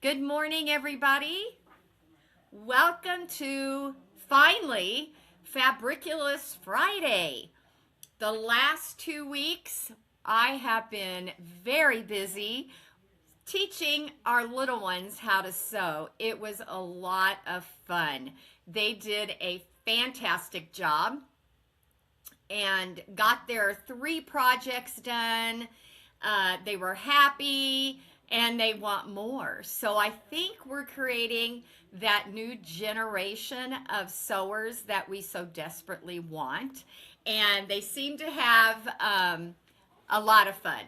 Good morning, everybody. Welcome to, finally, Fabriculous Friday. The last 2 weeks, I have been very busy teaching our little ones how to sew. It was a lot of fun. They did a fantastic job and got their 3 projects done. They were happy and they want more. So I think we're creating that new generation of sewers that we so desperately want. And they seem to have a lot of fun.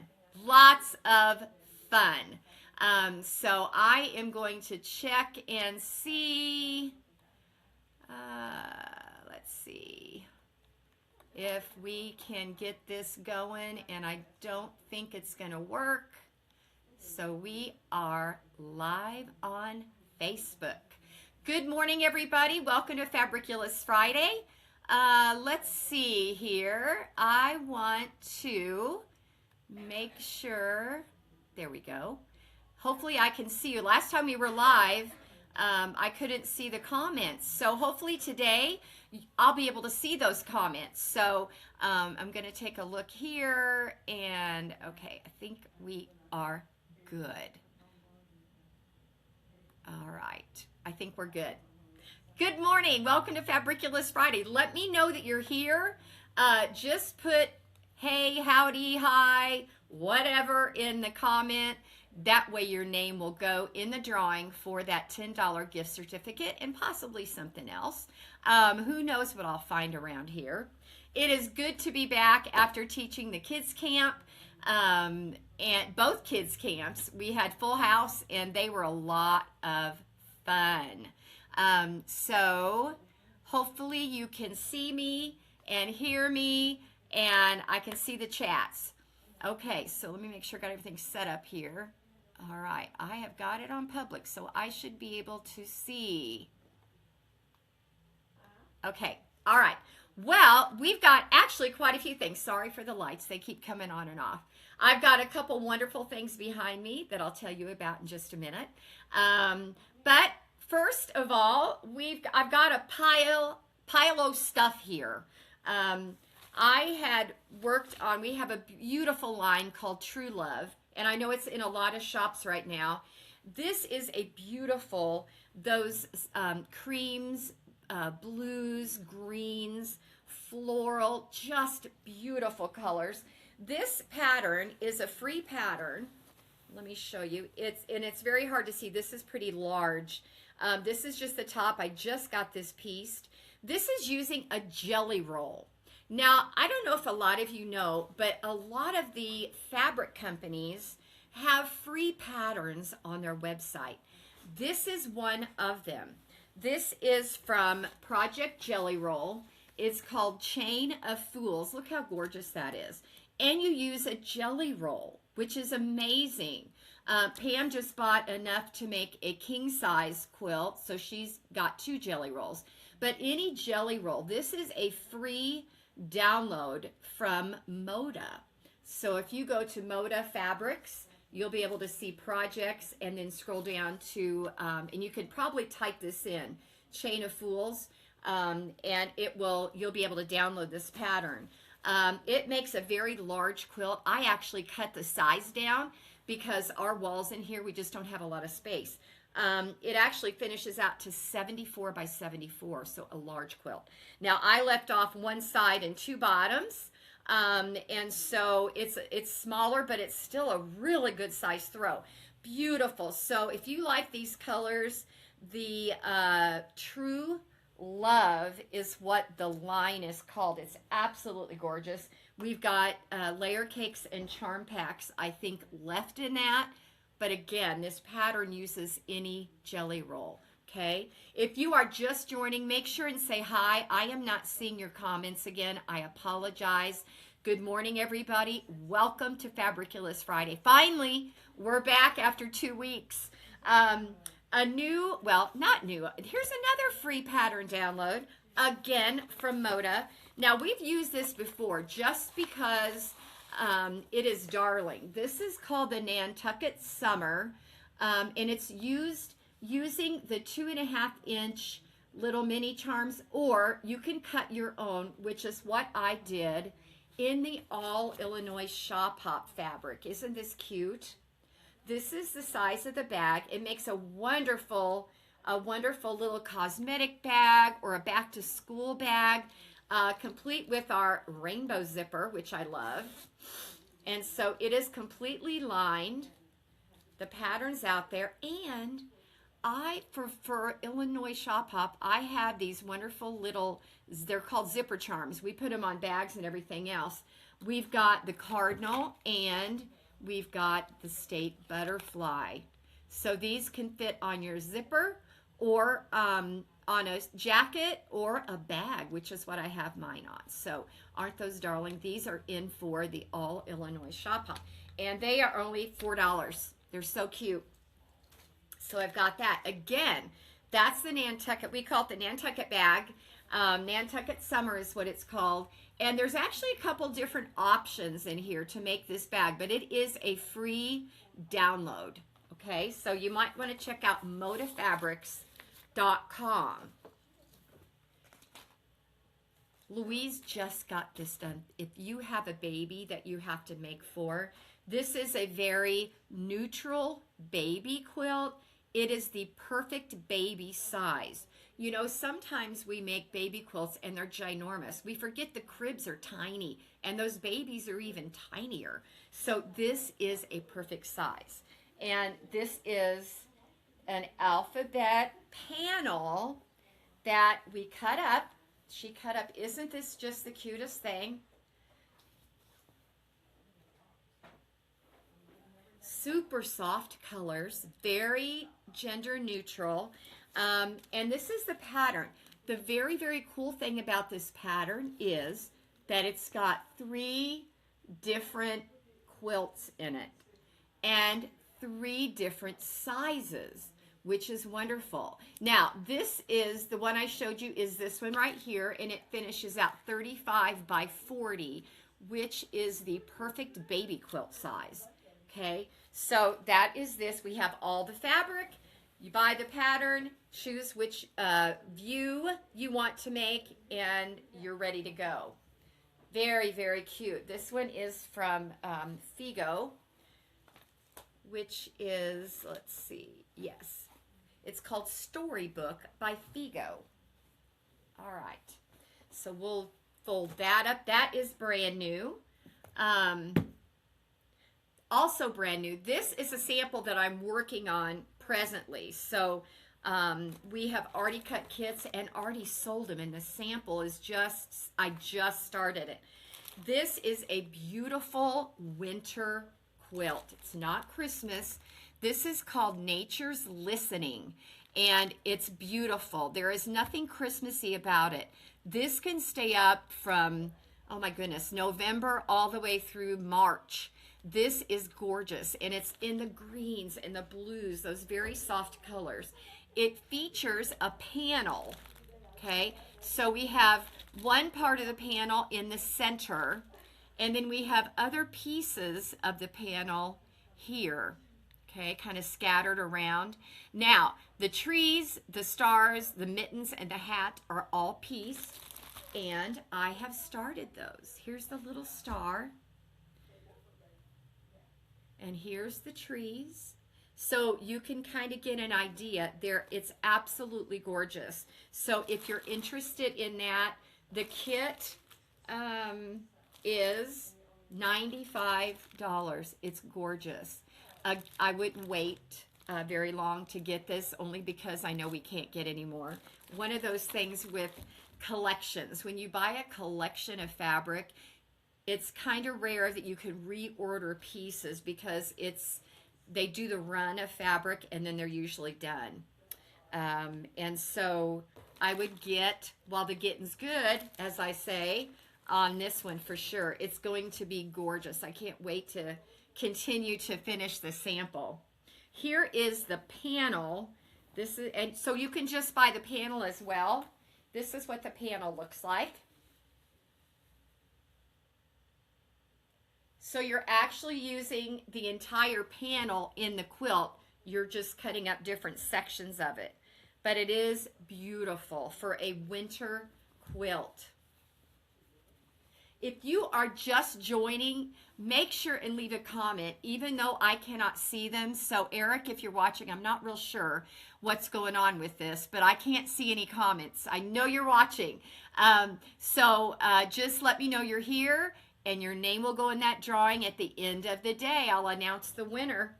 Lots of fun. So I am going to check and see. Let's see if we can get this going, and I don't think it's going to work. So we are live on Facebook. Good morning, everybody. Welcome to Fabriculous Friday. Let's see here. I want to make sure, there we go. Hopefully I can see you. Last time we were live, I couldn't see the comments. So hopefully today I'll be able to see those comments. So I'm going to take a look here, and okay, I think we are good. All right, I think we're good. Good morning. Welcome to Fabriculous Friday. Let me know that you're here. Just put hey, howdy, hi, whatever in the comment. That way your name will go in the drawing for that $10 gift certificate and possibly something else. Who knows what I'll find around here. It is good to be back after teaching the kids camp, and both kids camps. We had full house and they were a lot of fun. So hopefully you can see me and hear me, and I can see the chats. Okay, so let me make sure I got everything set up here. All right, I have got it on public, so I should be able to see. Okay, all right. Well, we've got actually quite a few things. Sorry for the lights. They keep coming on and off. I've of couple wonderful things behind me that I'll tell you about in just a minute. But first of all, I've got a pile of stuff here. I had worked on, we have a beautiful line called True Love, and I know it's in a lot of shops right now. This is a beautiful, those creams, blues, greens, floral, just beautiful colors. This pattern is a free pattern. Let me show you. It's very hard to see. This is pretty large. This is just the top. I just got this pieced. This is using a jelly roll. Now, I don't know if a lot of you know, but a lot of the fabric companies have free patterns on their website. This is one of them. This is from Project Jelly Roll. It's called Chain of Fools. Look how gorgeous that is. And you use a jelly roll, which is amazing. Pam just bought enough to make a king-size quilt, so she's got 2 jelly rolls. But any jelly roll, this is a free download from Moda. So if you go to Moda Fabrics, you'll be able to see projects and then scroll down to, and you could probably type this in, Chain of Fools, and you'll be able to download this pattern. It makes a very large quilt. I actually cut the size down because our walls in here, we just don't have a lot of space. It actually finishes out to 74 by 74, so a large quilt. Now, I left off one side and 2 bottoms, and so it's smaller, but it's still a really good size throw. Beautiful. So if you like these colors, the True Love is what the line is called. It's absolutely gorgeous. We've got layer cakes and charm packs, I think, left in that. But again, this pattern uses any jelly roll, okay? If you are just joining, make sure and say hi. I am not seeing your comments again. I apologize. Good morning, everybody. Welcome to Fabriculous Friday. Finally, we're back after 2 weeks. A new, well, not new. Here's another free pattern download, again, from Moda. Now, we've used this before just because it is darling. This is called the Nantucket Summer. And it's using the 2.5-inch little mini charms, or you can cut your own, which is what I did in the all Illinois Shop Hop fabric. Isn't this cute? This is the size of the bag. It makes a wonderful little cosmetic bag or a back to school bag, complete with our rainbow zipper, which I love. And so it is completely lined. The pattern's out there. And for Illinois Shop Hop, I have these wonderful little, they're called zipper charms. We put them on bags and everything else. We've got the cardinal and we've got the state butterfly. So these can fit on your zipper or on a jacket or a bag, which is what I have mine on. So aren't those darling? These are in for the all Illinois Shop Hop. And they are only $4. They're so cute. So I've got that. Again, that's the Nantucket. We call it the Nantucket bag. Nantucket Summer is what it's called. And there's actually a couple different options in here to make this bag, but it is a free download. Okay, so you might want to check out modafabrics.com. Louise just got this done. If you have a baby that you have to make for, this is a very neutral baby quilt. It is the perfect baby size. You know, sometimes we make baby quilts and they're ginormous. We forget the cribs are tiny and those babies are even tinier. So this is a perfect size. And this is an alphabet panel that we cut up. She cut up. Isn't this just the cutest thing? Super soft colors, very gender neutral. And this is the pattern. The very, very cool thing about this pattern is that it's got 3 different quilts in it and 3 different sizes, which is wonderful. Now, this is the one I showed you is this one right here, and it finishes out 35 by 40, which is the perfect baby quilt size. Okay, so that is this. We have all the fabric. You buy the pattern, choose which view you want to make, and you're ready to go. Very, very cute. This one is from Figo, which is, let's see, yes. It's called Storybook by Figo. All right, so we'll fold that up. That is brand new. Also brand new. This is a sample that I'm working on presently. So we have already cut kits and already sold them, and the sample is just, I just started it. This is a beautiful winter quilt. It's not Christmas. This is called Nature's Listening, and it's beautiful. There is nothing Christmassy about it. This can stay up from, oh my goodness, November all the way through March. This is gorgeous, and it's in the greens and the blues, those very soft colors. It features a panel, okay? So we have one part of the panel in the center, and then we have other pieces of the panel here, okay, kind of scattered around. Now, the trees, the stars, the mittens, and the hat are all pieced, and I have started those. Here's the little star. And here's the trees. So you can kind of get an idea there. It's absolutely gorgeous. So if you're interested in that, the kit is $95. It's gorgeous. I wouldn't wait very long to get this, only because I know we can't get any more. One of those things with collections. When you buy a collection of fabric, it's kind of rare that you can reorder pieces because they do the run of fabric and then they're usually done. And so I would get, while the getting's good, as I say, on this one for sure. It's going to be gorgeous. I can't wait to continue to finish the sample. Here is the panel. This is, and so you can just buy the panel as well. This is what the panel looks like. So you're actually using the entire panel in the quilt you're just cutting up different sections of it. But it is beautiful for a winter quilt. If you are just joining, make sure and leave a comment, even though I cannot see them. So Eric, if you're watching, I'm not real sure what's going on with this, but I can't see any comments. I know you're watching. Just let me know you're here, and your name will go in that drawing. At the end of the day, I'll announce the winner.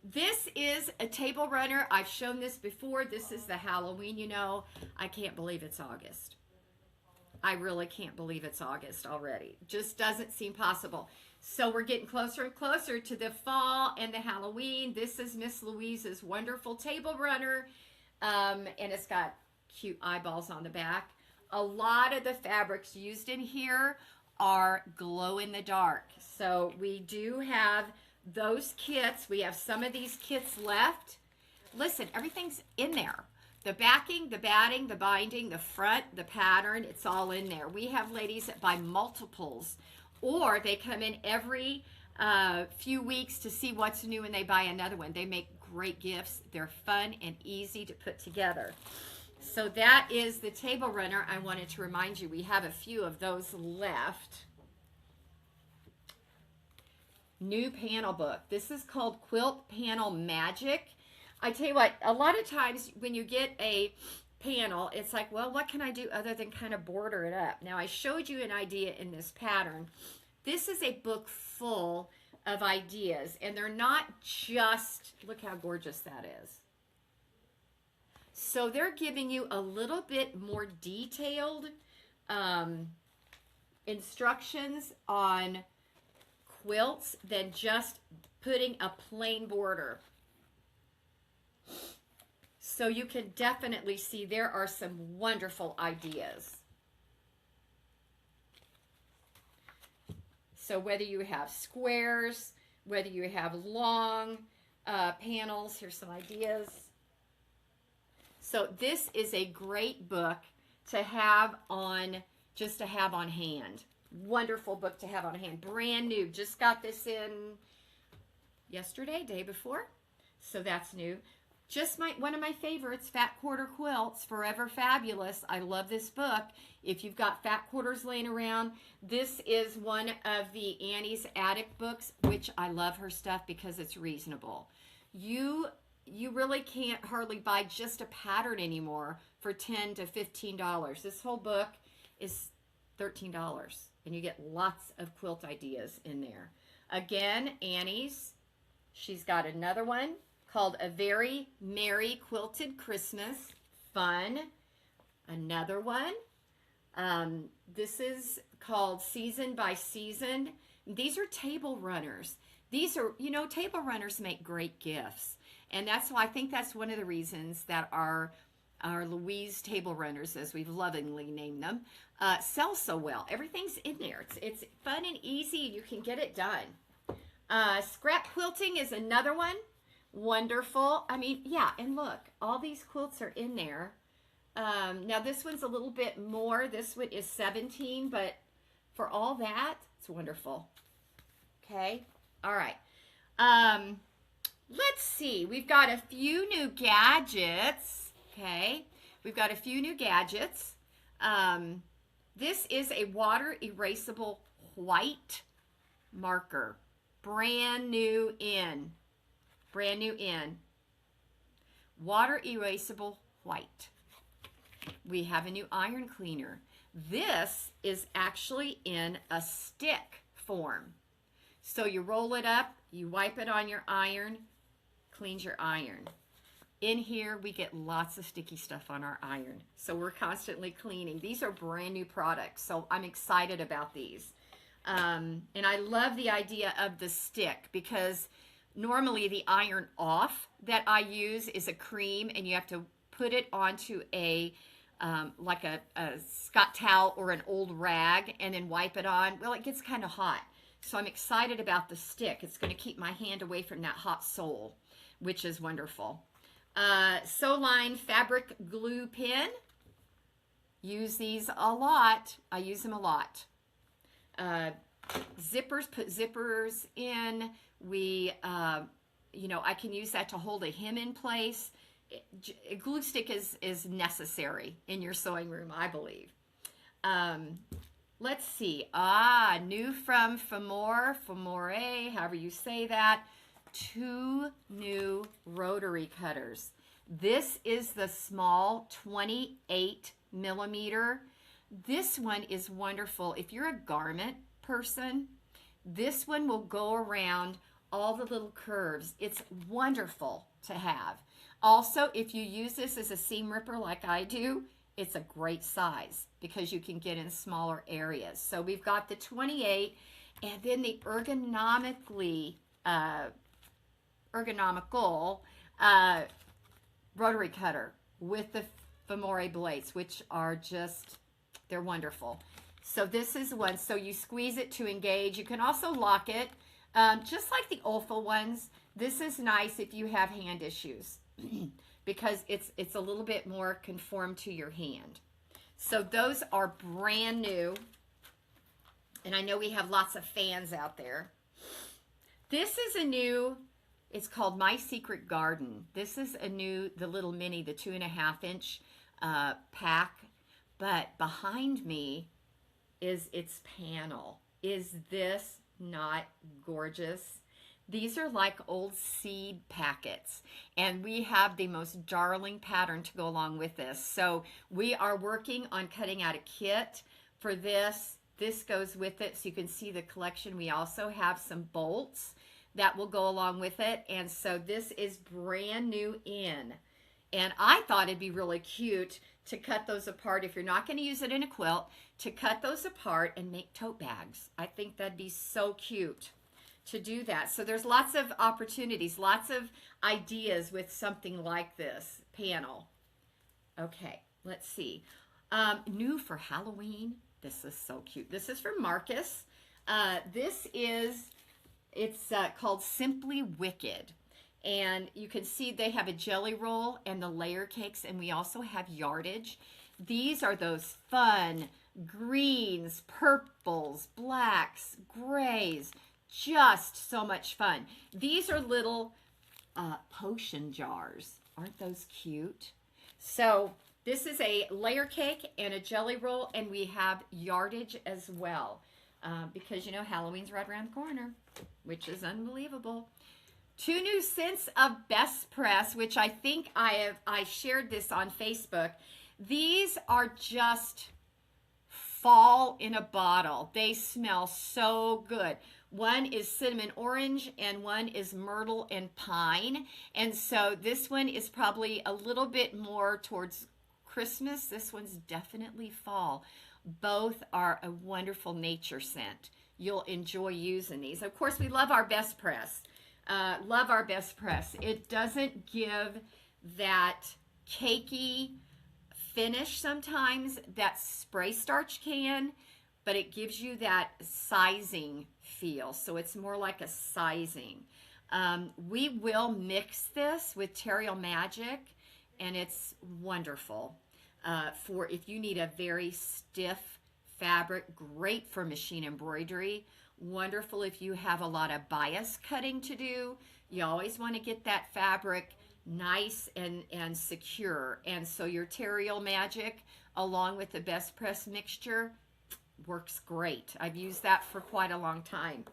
This is a table runner. I've shown this before. This is the Halloween, you know. I can't believe it's August. I really can't believe it's August already. Just doesn't seem possible. So we're getting closer and closer to the fall and the Halloween. This is Miss Louise's wonderful table runner. And it's got cute eyeballs on the back. A lot of the fabrics used in here are glow in the dark. So we do have those kits. We have some of these kits left. Listen, everything's in there. The backing, the batting, the binding, the front, the pattern, it's all in there. We have ladies that buy multiples, or they come in every few weeks to see what's new and they buy another one. They make great gifts. They're fun and easy to put together. So that is the table runner. I wanted to remind you, we have a few of those left. New panel book. This is called Quilt Panel Magic. I tell you what, a lot of times when you get a panel, it's like, well, what can I do other than kind of border it up? Now, I showed you an idea in this pattern. This is a book full of ideas, and they're not just, look how gorgeous that is. So they're giving you a little bit more detailed instructions on quilts than just putting a plain border. So you can definitely see there are some wonderful ideas. So whether you have squares, whether you have long panels, here's some ideas. So this is a great book to have on, just to have on hand. Wonderful book to have on hand. Brand new. Just got this in yesterday, day before. So that's new. Just one of my favorites, Fat Quarter Quilts, Forever Fabulous. I love this book. If you've got fat quarters laying around, this is one of the Annie's Attic books, which I love her stuff because it's reasonable. You really can't hardly buy just a pattern anymore for $10 to $15. This whole book is $13, and you get lots of quilt ideas in there. Again, Annie's, she's got another one called A Very Merry Quilted Christmas. Fun. Another one. This is called Season by Season. These are table runners. These are, you know, table runners make great gifts. And that's why I think that's one of the reasons that our Louise table runners, as we've lovingly named them, sell so well. Everything's in there. It's fun and easy, and you can get it done. Scrap quilting is another one. Wonderful. I mean, yeah, and look, all these quilts are in there. Now this one's a little bit more. This one is 17, but for all that, it's wonderful. Okay. All right. Let's see. We've got a few new gadgets. Okay. We've got a few new gadgets. This is a water erasable white marker. Brand new in. Brand new in. Water erasable white. We have a new iron cleaner. This is actually in a stick form. So you roll it up, you wipe it on your iron, cleans your iron. In here, we get lots of sticky stuff on our iron. So we're constantly cleaning. These are brand new products, so I'm excited about these. And I love the idea of the stick because normally the iron off that I use is a cream, and you have to put it onto a like a Scott towel or an old rag and then wipe it on. Well, it gets kind of hot. So I'm excited about the stick. It's going to keep my hand away from that hot sole, which is wonderful. Soline fabric glue pen. Use these a lot. I use them a lot. Zippers, put zippers in. We you know, I can use that to hold a hem in place. A glue stick is necessary in your sewing room, I believe. Let's see. New from Fenmore, however you say that. 2 new rotary cutters. This is the small 28 millimeter. This one is wonderful. If you're a garment person, this one will go around all the little curves. It's wonderful to have. Also, if you use this as a seam ripper like I do, it's a great size because you can get in smaller areas. So we've got the 28 and then the ergonomical rotary cutter with the Fenmore blades, which are just, they're wonderful. So this is one. So you squeeze it to engage. You can also lock it, just like the Olfa ones. This is nice if you have hand issues because it's a little bit more conformed to your hand. So those are brand new. And I know we have lots of fans out there. This is a new, it's called My Secret Garden. This is a new, the little mini, the 2.5 inch pack. But behind me is its panel. Is this not gorgeous? These are like old seed packets, and we have the most darling pattern to go along with this. So we are working on cutting out a kit for this. This goes with it, so you can see the collection. We also have some bolts that will go along with it, and so this is brand new in. And I thought it'd be really cute to cut those apart if you're not going to use it in a quilt, to cut those apart and make tote bags. I think that'd be so cute to do that. So there's lots of opportunities, lots of ideas with something like this panel. Okay, let's see. New for Halloween. This is so cute. This is from Marcus. It's called Simply Wicked. And you can see they have a jelly roll and the layer cakes, and we also have yardage. These are those fun greens, purples, blacks, grays, just so much fun. These are little potion jars. Aren't those cute? So this is a layer cake and a jelly roll, and we have yardage as well because, you know, Halloween's right around the corner, which is unbelievable. 2 new scents of Best Press, which I think I shared this on Facebook. These are just fall in a bottle. They smell so good. One is cinnamon orange and one is myrtle and pine. And so this one is probably a little bit more towards Christmas. This one's definitely fall. Both are a wonderful nature scent. You'll enjoy using these. Of course, we love our Best Press. Love our Best Press. It doesn't give that cakey finish sometimes that spray starch can, but it gives you that sizing feel. So it's more like a sizing. We will mix this with Terrial Magic, and it's wonderful for if you need a very stiff fabric, great for machine embroidery. Wonderful if you have a lot of bias cutting to do. You always want to get that fabric nice and secure. And so your Terrial Magic along with the Best Press mixture works great. I've used that for quite a long time.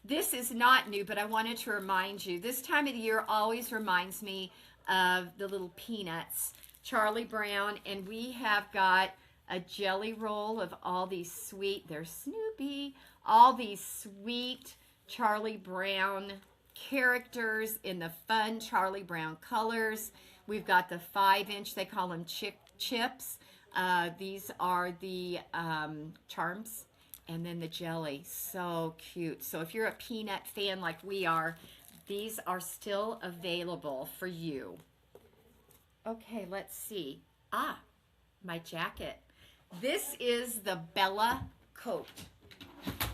This is not new, but I wanted to remind you, this time of the year always reminds me of the little peanuts, Charlie Brown, and we have got a jelly roll of all these sweet, there's Snoopy, all these sweet Charlie Brown characters in the fun Charlie Brown colors. We've got the 5-inch, they call them chips. These are the charms, and then the jelly, so cute. So if you're a peanut fan like we are, these are still available for you. Okay, let's see. My jacket. This is the Bella coat.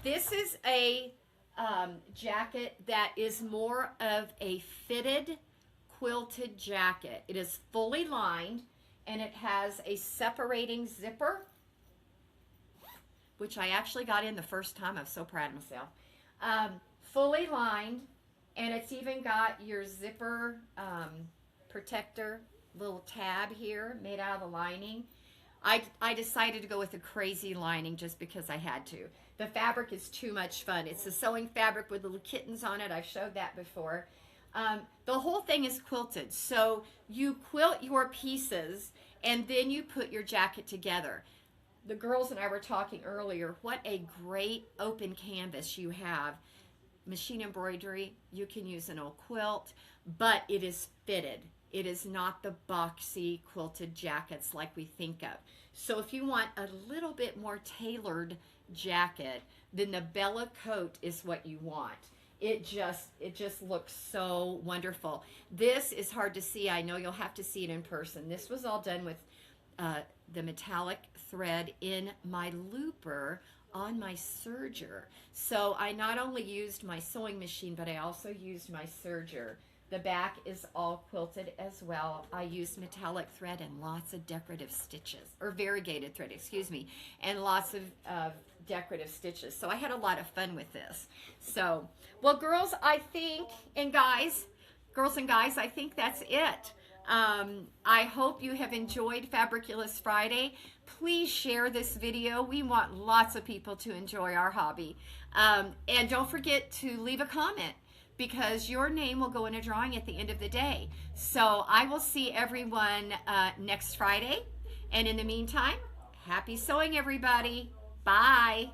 This is a jacket that is more of a fitted quilted jacket. It is fully lined, and it has a separating zipper, which I actually got in the first time. I'm so proud of myself. Fully lined, And it's even got your zipper protector, little tab here made out of the lining. I decided to go with a crazy lining just because I had to. The fabric is too much fun. It's the sewing fabric with little kittens on it. I've showed that before. The whole thing is quilted. So you quilt your pieces and then you put your jacket together. The girls and I were talking earlier, what a great open canvas you have. Machine embroidery, you can use an old quilt, but it is fitted. It is not the boxy quilted jackets like we think of. So if you want a little bit more tailored jacket, then the Bella coat is what you want. It just looks so wonderful. This is hard to see. I know you'll have to see it in person. This was all done with the metallic thread in my looper on my serger. So I not only used my sewing machine, but I also used my serger. The back is all quilted as well. I used metallic thread and lots of decorative stitches, or variegated thread, excuse me, and lots of decorative stitches. So I had a lot of fun with this. So, well, girls, I think, and guys, I think that's it. I hope you have enjoyed Fabriculous Friday. Please share this video. We want lots of people to enjoy our hobby. And don't forget to leave a comment, because your name will go in a drawing at the end of the day. So I will see everyone next Friday. And in the meantime, happy sewing, everybody. Bye.